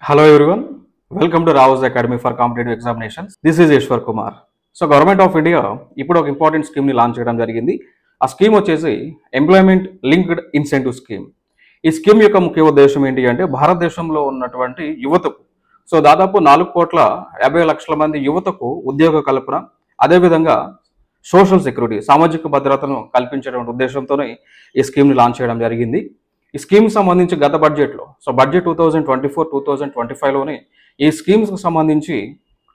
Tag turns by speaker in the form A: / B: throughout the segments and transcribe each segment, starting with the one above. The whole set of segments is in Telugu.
A: Hello everyone, welcome to Rao's Academy for Competitive Examinations. This is Ishwar Kumar. So government of India ఇప్పుడు ఒక ఇంపార్టెంట్ స్కీమ్ని లాంచ్ చేయడం జరిగింది. ఆ స్కీమ్ వచ్చేసి ఎంప్లాయ్మెంట్ లింక్డ్ ఇన్సెంటివ్ స్కీమ్. ఈ స్కీమ్ యొక్క ముఖ్య ఉద్దేశం ఏంటి అంటే భారతదేశంలో ఉన్నటువంటి యువతకు దాదాపు 4,50,00,000 మంది యువతకు ఉద్యోగ కల్పన, అదేవిధంగా సోషల్ సెక్యూరిటీ సామాజిక భద్రతను కల్పించేటువంటి ఉద్దేశంతోనే ఈ స్కీమ్ని లాంచ్ చేయడం జరిగింది. ఈ స్కీమ్ సంబంధించి గత బడ్జెట్లో బడ్జెట్ 2024-2025లోనే ఈ స్కీమ్స్కి సంబంధించి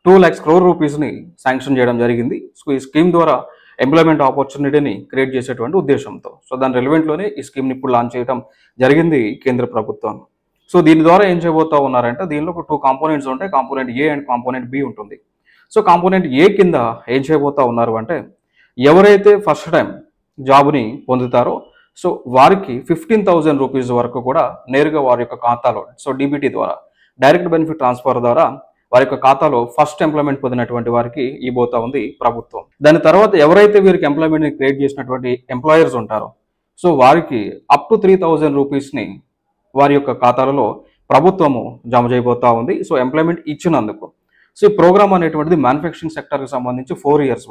A: 2 lakhs crore రూపీస్ని శాంక్షన్ చేయడం జరిగింది. సో ఈ స్కీమ్ ద్వారా ఎంప్లాయ్మెంట్ ఆపర్చునిటీని క్రియేట్ చేసేటువంటి ఉద్దేశంతో దాని రెలవెంట్లోనే ఈ స్కీమ్ని ఇప్పుడు లాంచ్ చేయడం జరిగింది కేంద్ర ప్రభుత్వం. సో దీని ద్వారా ఏం చేయబోతా ఉన్నారంటే దీనిలో ఒక 2 కాంపోనెంట్స్ ఉంటాయి. Component A and component B ఉంటుంది. సో కాంపోనెంట్ ఏ కింద ఏం చేయబోతా ఉన్నారు అంటే ఎవరైతే ఫస్ట్ టైం జాబ్ని పొందుతారో వారికి 15,000 రూపీస్ వరకు కూడా నేరుగా వారి యొక్క ఖాతాలో డీబీటీ ద్వారా డైరెక్ట్ బెనిఫిట్ ట్రాన్స్ఫర్ ద్వారా వారి యొక్క ఖాతాలో ఫస్ట్ ఎంప్లాయ్మెంట్ పొందినటువంటి వారికి ఇవ్వబోతా ఉంది ప్రభుత్వం. దాని తర్వాత ఎవరైతే వీరికి ఎంప్లాయ్మెంట్ని క్రియేట్ చేసినటువంటి ఎంప్లాయర్స్ ఉంటారో వారికి అప్ టు 3,000 రూపీస్ని వారి యొక్క ఖాతాలలో ప్రభుత్వము జమ చేయబోతా ఉంది. ఎంప్లాయ్మెంట్ ఇచ్చినందుకు. ఈ ప్రోగ్రామ్ అనేటువంటిది మ్యానుఫ్యాక్చరింగ్ సెక్టర్కి సంబంధించి 4 years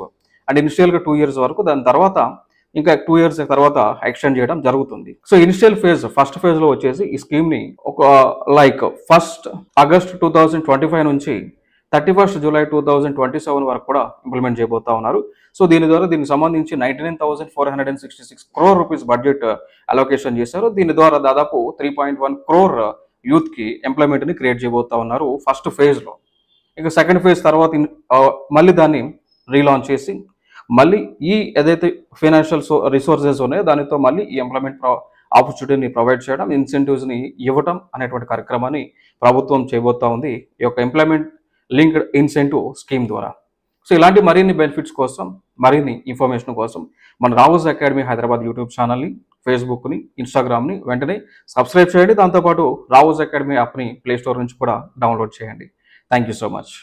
A: అండ్ ఇనిషియల్గా 2 years వరకు, దాని తర్వాత ఇంకా 2 years తర్వాత ఎక్స్టెండ్ చేయడం జరుగుతుంది. ఇనిషియల్ ఫస్ట్ ఫేజ్లో వచ్చేసి ఈ స్కీమ్ని ఒక 1 August 2025 నుంచి 31 July 2027 వరకు కూడా ఇంప్లిమెంట్ చేయబోతా ఉన్నారు. దీనికి సంబంధించి 99,466 crore రూపీస్ బడ్జెట్ అలొకేషన్ చేశారు. దీని ద్వారా దాదాపు 3.1 crore యూత్కి ఎంప్లాయ్మెంట్ని క్రియేట్ చేయబోతా ఉన్నారు ఫస్ట్ ఫేజ్లో. ఇక సెకండ్ ఫేజ్ తర్వాత మళ్ళీ దాన్ని రీలాంచ్ చేసి మళ్ళీ ఈ ఏదైతే ఫైనాన్షియల్ రిసోర్సెస్ ఉన్నాయో దానితో మళ్ళీ ఈ ఎంప్లాయ్మెంట్ ఆపర్చునిటీని ప్రొవైడ్ చేయడం, ఇన్సెంటివ్స్ని ఇవ్వటం అనేటువంటి కార్యక్రమాన్ని ప్రభుత్వం చేయబోతా ఉంది ఈ యొక్క ఎంప్లాయ్మెంట్ లింక్డ్ ఇన్సెంటివ్ స్కీమ్ ద్వారా. ఇలాంటి మరిన్ని బెనిఫిట్స్ కోసం, మరిన్ని ఇన్ఫర్మేషన్ కోసం మన రావుస్ అకాడమీ హైదరాబాద్ యూట్యూబ్ ఛానల్ని, ఫేస్బుక్ని, ఇన్స్టాగ్రామ్ని వెంటనే సబ్స్క్రైబ్ చేయండి. దాంతోపాటు రావుస్ అకాడమీ యాప్ని ప్లేస్టోర్ నుంచి కూడా డౌన్లోడ్ చేయండి. Thank you so much.